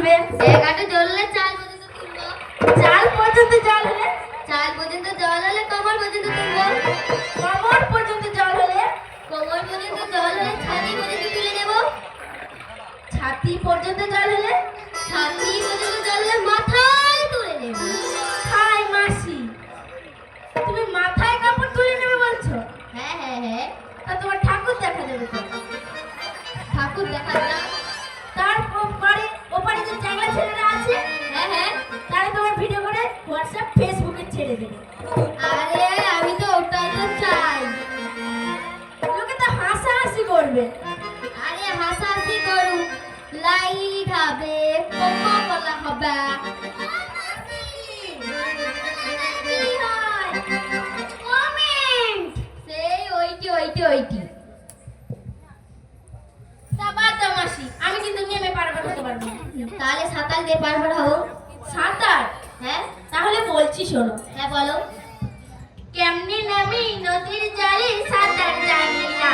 তুলবে? এক হাঁটু জল হলে চাল পর্যন্ত তুলবো। চাল পর্যন্ত জল হলে? চাল পর্যন্ত জল হলে কোমর পর্যন্ত তুলবো। কোমর পর্যন্ত জল হলে? কোমর পর্যন্ত জল হলে ছাতি পর্যন্ত তুলে নেব। ছাতি পর্যন্ত জল হলে? ছাতি পর্যন্ত জল হলে মাথায় তুলে নেব। হাই মাসি, তুমি মাথায় কাপড় তুলে নেবে বলছো? হ্যাঁ হ্যাঁ হ্যাঁ। তা তোমার ঠাকুর দেখা যাবে তো? ঠাকুর দেখা না? তার ওপারে যে চ্যাংলা ছেলেরা আছে, হ্যাঁ হ্যাঁ, তারা তোমার ভিডিও করে হোয়াটসঅ্যাপ ফেসবুকে ছেড়ে দেবে। আরে আমি তো ওটাই তো চাই। লোকে তো হাসাহাসি করবে। আরে হাসাহাসি করুক, লাইট হবে, কোকো কোলা হবে। কমেন্ট সেই ওইটি। তা বাদ দাও মাসি, আমি কিন্তু নেমে পার হতে পারবো না। তাহলে সাঁতার দিয়ে পার হবো। সাঁতার? হ্যাঁ তাহলে বলছি শোনো। হ্যাঁ বলো। কেমনে নামি নদীর জলে সাঁতার জানি না।